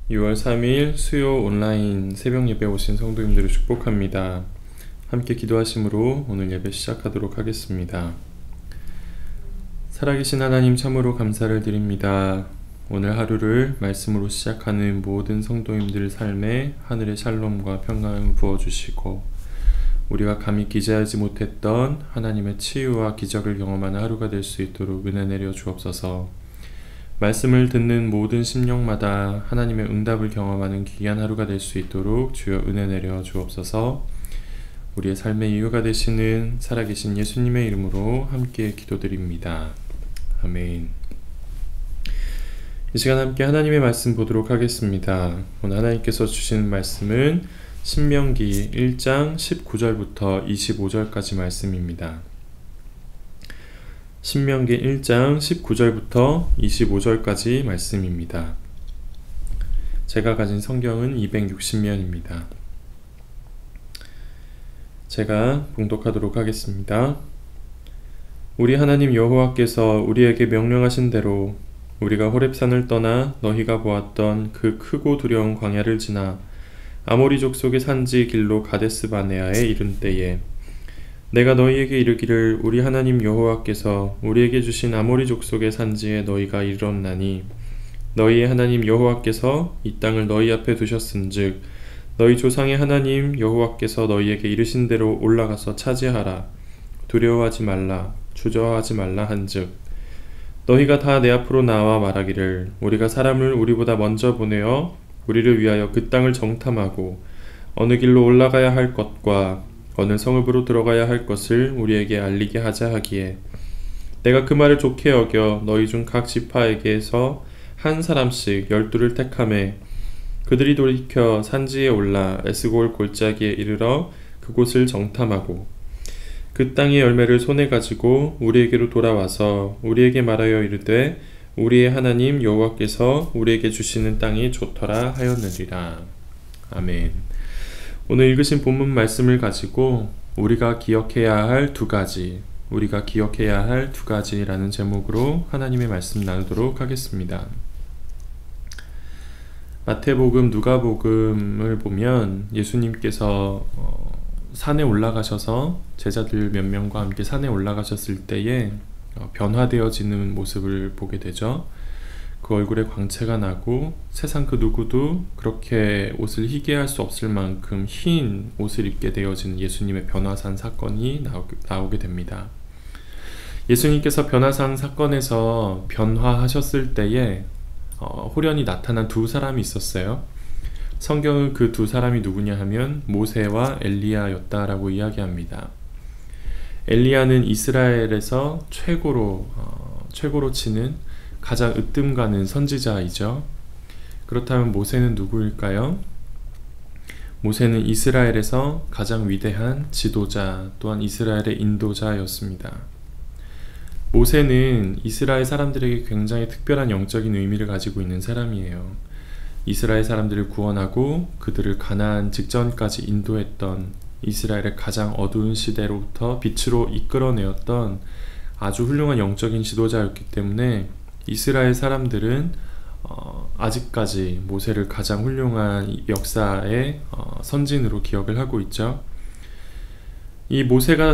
6월 3일 수요 온라인 새벽 예배 오신 성도님들을 축복합니다. 함께 기도하심으로 오늘 예배 시작하도록 하겠습니다. 살아계신 하나님 참으로 감사를 드립니다. 오늘 하루를 말씀으로 시작하는 모든 성도님들 삶에 하늘의 샬롬과 평강을 부어주시고 우리가 감히 기대하지 못했던 하나님의 치유와 기적을 경험하는 하루가 될 수 있도록 은혜 내려 주옵소서. 말씀을 듣는 모든 심령마다 하나님의 응답을 경험하는 귀한 하루가 될 수 있도록 주여 은혜 내려 주옵소서. 우리의 삶의 이유가 되시는 살아계신 예수님의 이름으로 함께 기도드립니다. 아멘. 이 시간 함께 하나님의 말씀 보도록 하겠습니다. 오늘 하나님께서 주시는 말씀은 신명기 1장 19절부터 25절까지 말씀입니다. 신명기 1장 19절부터 25절까지 말씀입니다. 제가 가진 성경은 260면입니다. 제가 봉독하도록 하겠습니다. 우리 하나님 여호와께서 우리에게 명령하신 대로 우리가 호렙산을 떠나 너희가 보았던 그 크고 두려운 광야를 지나 아모리 족속의 산지 길로 가데스 바네아에 이른 때에 내가 너희에게 이르기를 우리 하나님 여호와께서 우리에게 주신 아모리 족속의 산지에 너희가 이르렀나니 너희의 하나님 여호와께서 이 땅을 너희 앞에 두셨은즉 너희 조상의 하나님 여호와께서 너희에게 이르신 대로 올라가서 차지하라. 두려워하지 말라 주저하지 말라 한즉 너희가 다 내 앞으로 나와 말하기를 우리가 사람을 우리보다 먼저 보내어 우리를 위하여 그 땅을 정탐하고 어느 길로 올라가야 할 것과 어느 성읍으로 들어가야 할 것을 우리에게 알리게 하자 하기에 내가 그 말을 좋게 여겨 너희 중 각 지파에게서 한 사람씩 12를 택하매 그들이 돌이켜 산지에 올라 에스골 골짜기에 이르러 그곳을 정탐하고 그 땅의 열매를 손에 가지고 우리에게로 돌아와서 우리에게 말하여 이르되 우리의 하나님 여호와께서 우리에게 주시는 땅이 좋더라 하였느니라. 아멘. 오늘 읽으신 본문 말씀을 가지고 우리가 기억해야 할 두 가지라는 제목으로 하나님의 말씀 나누도록 하겠습니다. 마태복음, 누가복음을 보면 예수님께서 산에 올라가셔서 제자들 몇 명과 함께 산에 올라가셨을 때에 변화되어지는 모습을 보게 되죠. 그 얼굴에 광채가 나고 세상 그 누구도 그렇게 옷을 희게 할 수 없을 만큼 흰 옷을 입게 되어지는 예수님의 변화산 사건이 나오게 됩니다. 예수님께서 변화산 사건에서 변화하셨을 때에 호련히 나타난 두 사람이 있었어요. 성경은 그 두 사람이 누구냐 하면 모세와 엘리야였다라고 이야기합니다. 엘리야는 이스라엘에서 최고로 치는 가장 으뜸 가는 선지자이죠. 그렇다면 모세는 누구일까요? 모세는 이스라엘에서 가장 위대한 지도자 또한 이스라엘의 인도자였습니다. 모세는 이스라엘 사람들에게 굉장히 특별한 영적인 의미를 가지고 있는 사람이에요. 이스라엘 사람들을 구원하고 그들을 가나안 직전까지 인도했던 이스라엘의 가장 어두운 시대로부터 빛으로 이끌어내었던 아주 훌륭한 영적인 지도자였기 때문에 이스라엘 사람들은 아직까지 모세를 가장 훌륭한 역사의 선진으로 기억을 하고 있죠. 이 모세가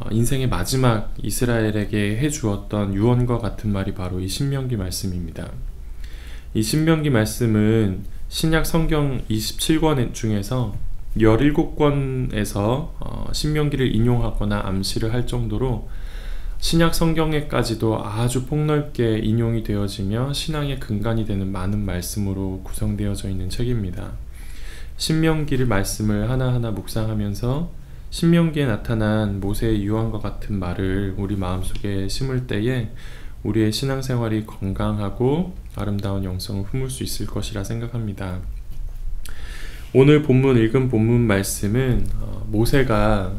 인생의 마지막 이스라엘에게 해주었던 유언과 같은 말이 바로 이 신명기 말씀입니다. 이 신명기 말씀은 신약 성경 27권 중에서 17권에서 신명기를 인용하거나 암시를 할 정도로 신약 성경에까지도 아주 폭넓게 인용이 되어지며 신앙의 근간이 되는 많은 말씀으로 구성되어져 있는 책입니다. 신명기를 말씀을 하나하나 묵상하면서 신명기에 나타난 모세의 유언과 같은 말을 우리 마음속에 심을 때에 우리의 신앙생활이 건강하고 아름다운 영성을 품을 수 있을 것이라 생각합니다. 오늘 읽은 본문 말씀은 모세가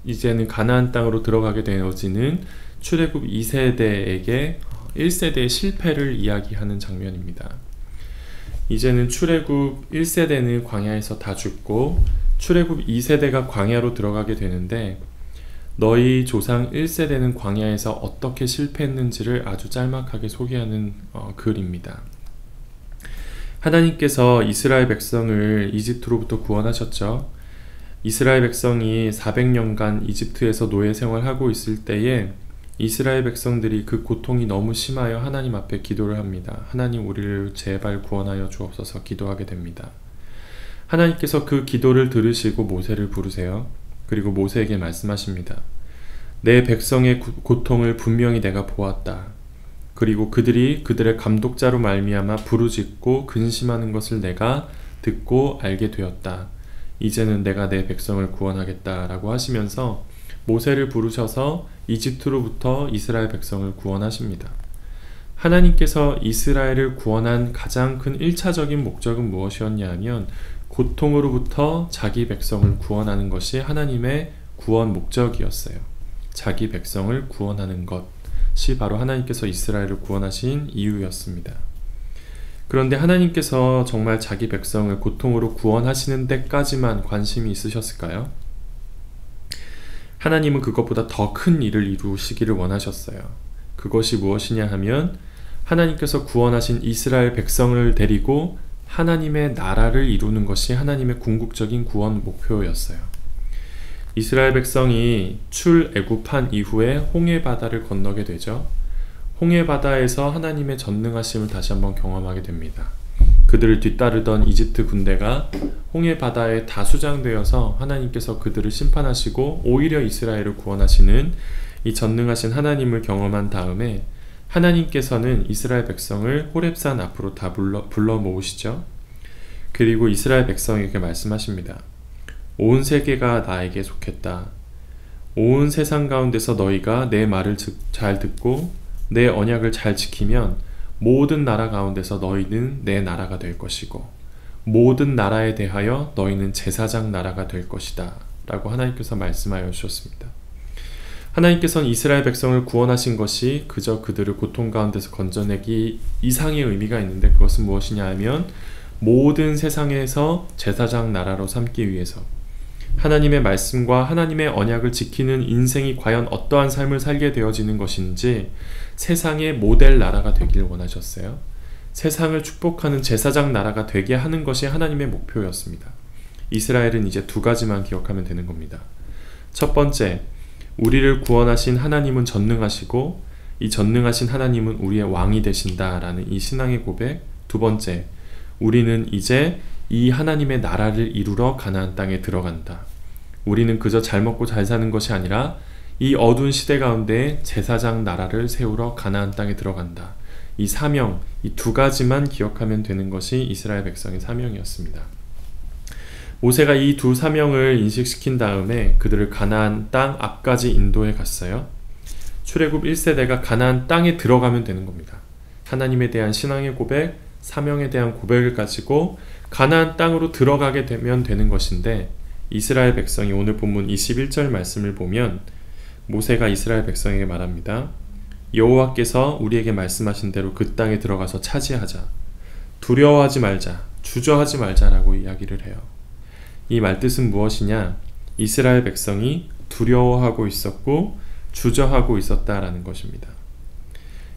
이제는 가나안 땅으로 들어가게 되어지는 출애굽 2세대에게 1세대의 실패를 이야기하는 장면입니다. 이제는 출애굽 1세대는 광야에서 다 죽고 출애굽 2세대가 광야로 들어가게 되는데 너희 조상 1세대는 광야에서 어떻게 실패했는지를 아주 짤막하게 소개하는 글입니다. 하나님께서 이스라엘 백성을 이집트로부터 구원하셨죠. 이스라엘 백성이 400년간 이집트에서 노예 생활하고 있을 때에 이스라엘 백성들이 그 고통이 너무 심하여 하나님 앞에 기도를 합니다. 하나님, 우리를 제발 구원하여 주옵소서 기도하게 됩니다. 하나님께서 그 기도를 들으시고 모세를 부르세요. 그리고 모세에게 말씀하십니다. 내 백성의 고통을 분명히 내가 보았다. 그리고 그들이 그들의 감독자로 말미암아 부르짖고 근심하는 것을 내가 듣고 알게 되었다. 이제는 내가 내 백성을 구원하겠다라고 하시면서 모세를 부르셔서 이집트로부터 이스라엘 백성을 구원하십니다. 하나님께서 이스라엘을 구원한 가장 큰 1차적인 목적은 무엇이었냐 하면 고통으로부터 자기 백성을 구원하는 것이 하나님의 구원 목적이었어요. 자기 백성을 구원하는 것이 바로 하나님께서 이스라엘을 구원하신 이유였습니다. 그런데 하나님께서 정말 자기 백성을 고통으로 구원하시는 데까지만 관심이 있으셨을까요? 하나님은 그것보다 더 큰 일을 이루시기를 원하셨어요. 그것이 무엇이냐 하면 하나님께서 구원하신 이스라엘 백성을 데리고 하나님의 나라를 이루는 것이 하나님의 궁극적인 구원 목표였어요. 이스라엘 백성이 출애굽한 이후에 홍해바다를 건너게 되죠. 홍해바다에서 하나님의 전능하심을 다시 한번 경험하게 됩니다. 그들을 뒤따르던 이집트 군대가 홍해바다에 다 수장되어서 하나님께서 그들을 심판하시고 오히려 이스라엘을 구원하시는 이 전능하신 하나님을 경험한 다음에 하나님께서는 이스라엘 백성을 호렙산 앞으로 다 불러 모으시죠. 그리고 이스라엘 백성에게 말씀하십니다. 온 세계가 나에게 속했다. 온 세상 가운데서 너희가 내 말을 잘 듣고 내 언약을 잘 지키면 모든 나라 가운데서 너희는 내 나라가 될 것이고 모든 나라에 대하여 너희는 제사장 나라가 될 것이다 라고 하나님께서 말씀하여 주셨습니다. 하나님께서는 이스라엘 백성을 구원하신 것이 그저 그들을 고통 가운데서 건져내기 이상의 의미가 있는데 그것은 무엇이냐 하면 모든 세상에서 제사장 나라로 삼기 위해서 하나님의 말씀과 하나님의 언약을 지키는 인생이 과연 어떠한 삶을 살게 되어지는 것인지 세상의 모델 나라가 되길 원하셨어요. 세상을 축복하는 제사장 나라가 되게 하는 것이 하나님의 목표였습니다. 이스라엘은 이제 두 가지만 기억하면 되는 겁니다. 첫 번째, 우리를 구원하신 하나님은 전능하시고 이 전능하신 하나님은 우리의 왕이 되신다라는 이 신앙의 고백. 두 번째, 우리는 이제 이 하나님의 나라를 이루러 가나안 땅에 들어간다. 우리는 그저 잘 먹고 잘 사는 것이 아니라 이 어두운 시대 가운데 제사장 나라를 세우러 가나안 땅에 들어간다. 이 사명, 이 두 가지만 기억하면 되는 것이 이스라엘 백성의 사명이었습니다. 모세가 이 두 사명을 인식시킨 다음에 그들을 가나안 땅 앞까지 인도해 갔어요. 출애굽 1세대가 가나안 땅에 들어가면 되는 겁니다. 하나님에 대한 신앙의 고백, 사명에 대한 고백을 가지고 가나안 땅으로 들어가게 되면 되는 것인데 이스라엘 백성이 오늘 본문 21절 말씀을 보면 모세가 이스라엘 백성에게 말합니다. 여호와께서 우리에게 말씀하신 대로 그 땅에 들어가서 차지하자. 두려워하지 말자. 주저하지 말자라고 이야기를 해요. 이 말뜻은 무엇이냐? 이스라엘 백성이 두려워하고 있었고 주저하고 있었다라는 것입니다.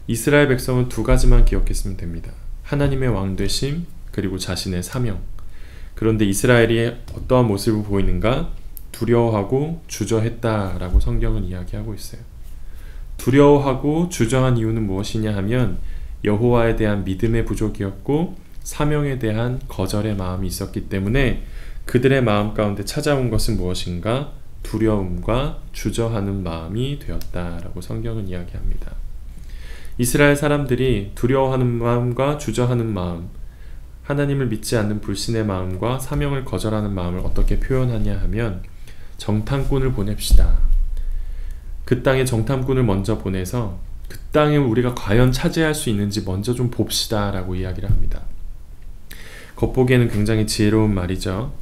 이스라엘 백성은 두 가지만 기억했으면 됩니다. 하나님의 왕되심 그리고 자신의 사명. 그런데 이스라엘이 어떠한 모습을 보이는가? 두려워하고 주저했다라고 성경은 이야기하고 있어요. 두려워하고 주저한 이유는 무엇이냐 하면 여호와에 대한 믿음의 부족이었고 사명에 대한 거절의 마음이 있었기 때문에 그들의 마음 가운데 찾아온 것은 무엇인가? 두려움과 주저하는 마음이 되었다라고 성경은 이야기합니다. 이스라엘 사람들이 두려워하는 마음과 주저하는 마음, 하나님을 믿지 않는 불신의 마음과 사명을 거절하는 마음을 어떻게 표현하냐 하면 정탐꾼을 보냅시다. 그 땅에 정탐꾼을 먼저 보내서 그 땅에 우리가 과연 차지할 수 있는지 먼저 좀 봅시다 라고 이야기를 합니다. 겉보기에는 굉장히 지혜로운 말이죠.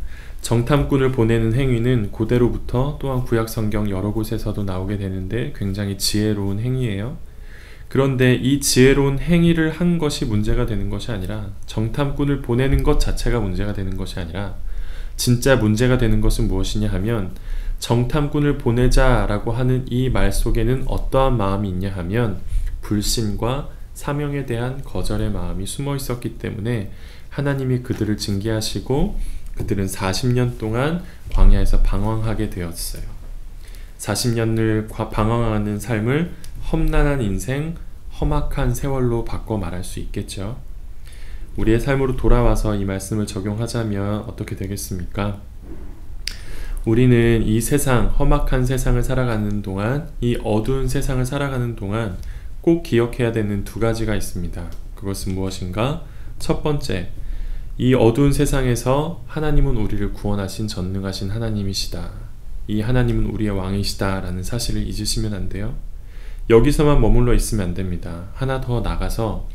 정탐꾼을 보내는 행위는 고대로부터 또한 구약성경 여러 곳에서도 나오게 되는데 굉장히 지혜로운 행위예요. 그런데 이 지혜로운 행위를 한 것이 문제가 되는 것이 아니라 정탐꾼을 보내는 것 자체가 문제가 되는 것이 아니라 진짜 문제가 되는 것은 무엇이냐 하면 정탐꾼을 보내자라고 하는 이 말 속에는 어떠한 마음이 있냐 하면 불신과 사명에 대한 거절의 마음이 숨어 있었기 때문에 하나님이 그들을 징계하시고 그들은 40년 동안 광야에서 방황하게 되었어요. 40년을 방황하는 삶을 험난한 인생, 험악한 세월로 바꿔 말할 수 있겠죠. 우리의 삶으로 돌아와서 이 말씀을 적용하자면 어떻게 되겠습니까? 우리는 이 세상, 험악한 세상을 살아가는 동안, 이 어두운 세상을 살아가는 동안 꼭 기억해야 되는 두 가지가 있습니다. 그것은 무엇인가? 첫 번째, 이 어두운 세상에서 하나님은 우리를 구원하신 전능하신 하나님이시다. 이 하나님은 우리의 왕이시다 라는 사실을 잊으시면 안 돼요. 여기서만 머물러 있으면 안 됩니다. 하나 더 나가서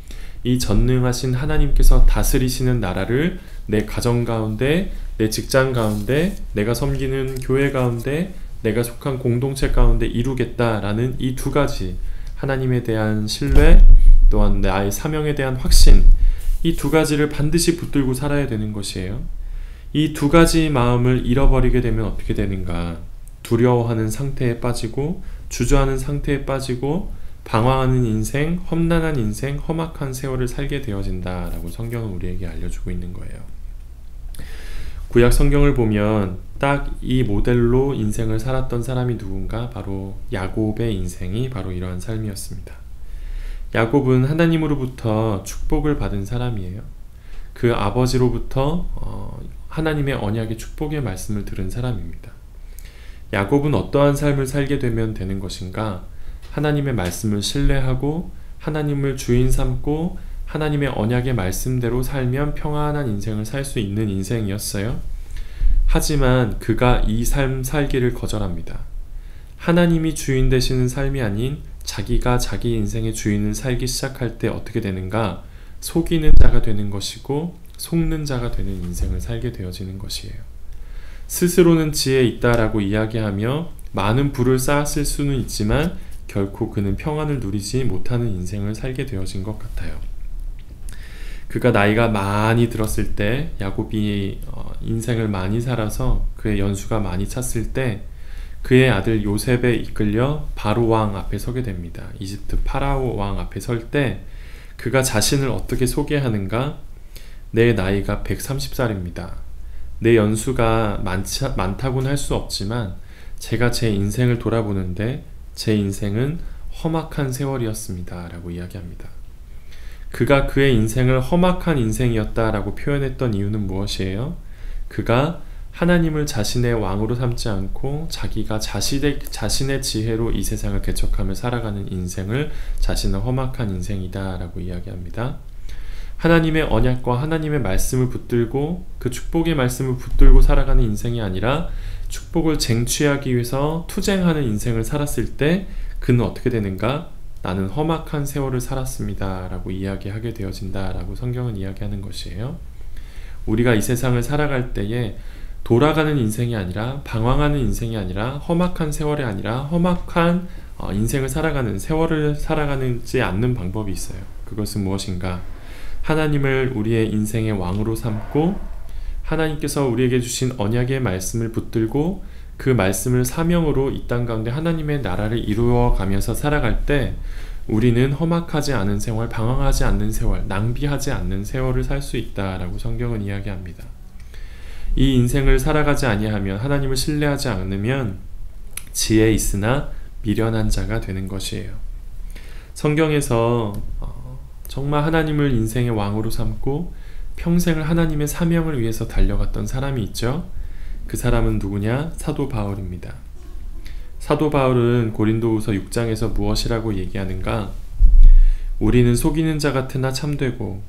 이 전능하신 하나님께서 다스리시는 나라를 내 가정 가운데, 내 직장 가운데, 내가 섬기는 교회 가운데, 내가 속한 공동체 가운데 이루겠다라는 이 두 가지, 하나님에 대한 신뢰, 또한 나의 사명에 대한 확신, 이 두 가지를 반드시 붙들고 살아야 되는 것이에요. 이 두 가지 마음을 잃어버리게 되면 어떻게 되는가? 두려워하는 상태에 빠지고, 주저하는 상태에 빠지고, 방황하는 인생, 험난한 인생, 험악한 세월을 살게 되어진다라고 성경은 우리에게 알려주고 있는 거예요. 구약 성경을 보면 딱 이 모델로 인생을 살았던 사람이 누군가? 바로 야곱의 인생이 바로 이러한 삶이었습니다. 야곱은 하나님으로부터 축복을 받은 사람이에요. 그 아버지로부터 하나님의 언약의 축복의 말씀을 들은 사람입니다. 야곱은 어떠한 삶을 살게 되면 되는 것인가? 하나님의 말씀을 신뢰하고 하나님을 주인 삼고 하나님의 언약의 말씀대로 살면 평안한 인생을 살 수 있는 인생이었어요. 하지만 그가 이 삶 살기를 거절합니다. 하나님이 주인 되시는 삶이 아닌 자기가 자기 인생의 주인을 살기 시작할 때 어떻게 되는가? 속이는 자가 되는 것이고 속는 자가 되는 인생을 살게 되어지는 것이에요. 스스로는 지혜 있다라고 이야기하며 많은 부를 쌓았을 수는 있지만 결코 그는 평안을 누리지 못하는 인생을 살게 되어진 것 같아요. 그가 나이가 많이 들었을 때, 야곱이 인생을 많이 살아서 그의 연수가 많이 찼을 때 그의 아들 요셉에 이끌려 바로 왕 앞에 서게 됩니다. 이집트 파라오 왕 앞에 설 때 그가 자신을 어떻게 소개하는가? 내 나이가 130살입니다. 내 연수가 많다고는 할 수 없지만 제가 제 인생을 돌아보는데 제 인생은 험악한 세월이었습니다 라고 이야기합니다. 그가 그의 인생을 험악한 인생이었다 라고 표현했던 이유는 무엇이에요? 그가 하나님을 자신의 왕으로 삼지 않고 자기가 자신의 지혜로 이 세상을 개척하며 살아가는 인생을 자신은 험악한 인생이다 라고 이야기합니다. 하나님의 언약과 하나님의 말씀을 붙들고 그 축복의 말씀을 붙들고 살아가는 인생이 아니라 축복을 쟁취하기 위해서 투쟁하는 인생을 살았을 때 그는 어떻게 되는가? 나는 험악한 세월을 살았습니다 라고 이야기하게 되어진다 라고 성경은 이야기하는 것이에요. 우리가 이 세상을 살아갈 때에 돌아가는 인생이 아니라 방황하는 인생이 아니라 험악한 세월이 아니라 험악한 인생을 살아가는 세월을 살아가지 않는 방법이 있어요. 그것은 무엇인가? 하나님을 우리의 인생의 왕으로 삼고 하나님께서 우리에게 주신 언약의 말씀을 붙들고 그 말씀을 사명으로 이 땅 가운데 하나님의 나라를 이루어가면서 살아갈 때 우리는 험악하지 않은 세월, 방황하지 않는 세월, 낭비하지 않는 세월을 살 수 있다라고 성경은 이야기합니다. 이 인생을 살아가지 아니하면 하나님을 신뢰하지 않으면 지혜 있으나 미련한 자가 되는 것이에요. 성경에서 정말 하나님을 인생의 왕으로 삼고 평생을 하나님의 사명을 위해서 달려갔던 사람이 있죠. 그 사람은 누구냐? 사도 바울입니다. 사도 바울은 고린도후서 6장에서 무엇이라고 얘기하는가? 우리는 속이는 자 같으나 참되고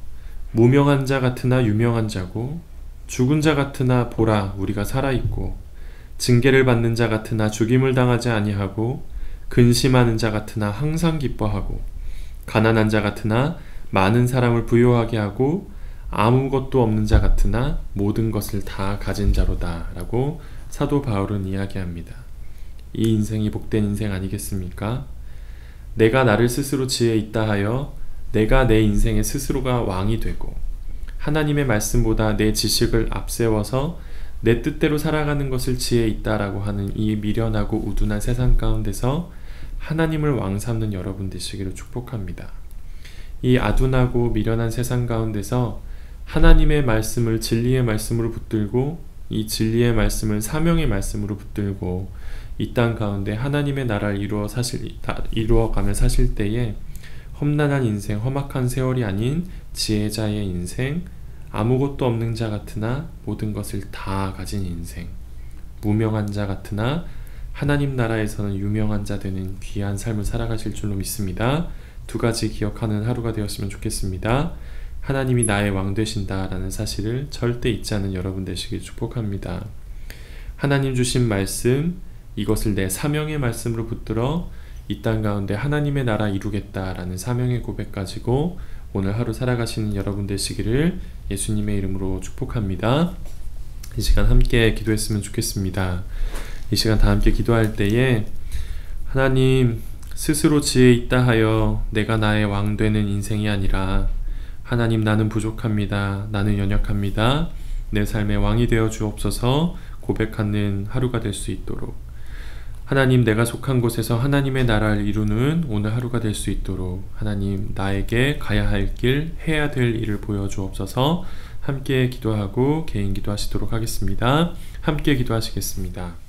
무명한 자 같으나 유명한 자고 죽은 자 같으나 보라 우리가 살아있고 징계를 받는 자 같으나 죽임을 당하지 아니하고 근심하는 자 같으나 항상 기뻐하고 가난한 자 같으나 많은 사람을 부요하게 하고 아무것도 없는 자 같으나 모든 것을 다 가진 자로다 라고 사도 바울은 이야기합니다. 이 인생이 복된 인생 아니겠습니까? 내가 나를 스스로 지혜 있다 하여 내가 내 인생의 스스로가 왕이 되고 하나님의 말씀보다 내 지식을 앞세워서 내 뜻대로 살아가는 것을 지혜 있다라고 하는 이 미련하고 우둔한 세상 가운데서 하나님을 왕 삼는 여러분 되시기를 축복합니다. 이 아둔하고 미련한 세상 가운데서 하나님의 말씀을 진리의 말씀으로 붙들고 이 진리의 말씀을 사명의 말씀으로 붙들고 이 땅 가운데 하나님의 나라를 이루어가며 사실 때에 험난한 인생, 험악한 세월이 아닌 지혜자의 인생, 아무것도 없는 자 같으나 모든 것을 다 가진 인생, 무명한 자 같으나 하나님 나라에서는 유명한 자 되는 귀한 삶을 살아가실 줄로 믿습니다. 두 가지 기억하는 하루가 되었으면 좋겠습니다. 하나님이 나의 왕 되신다라는 사실을 절대 잊지 않는 여러분 되시길 축복합니다. 하나님 주신 말씀, 이것을 내 사명의 말씀으로 붙들어 이 땅 가운데 하나님의 나라 이루겠다라는 사명의 고백 가지고 오늘 하루 살아가시는 여러분 되시기를 예수님의 이름으로 축복합니다. 이 시간 함께 기도했으면 좋겠습니다. 이 시간 다 함께 기도할 때에 하나님, 스스로 지혜 있다 하여 내가 나의 왕 되는 인생이 아니라 하나님, 나는 부족합니다. 나는 연약합니다. 내 삶의 왕이 되어 주옵소서 고백하는 하루가 될 수 있도록, 하나님, 내가 속한 곳에서 하나님의 나라를 이루는 오늘 하루가 될 수 있도록 하나님, 나에게 가야 할 길, 해야 될 일을 보여주옵소서. 함께 기도하고 개인 기도하시도록 하겠습니다. 함께 기도하시겠습니다.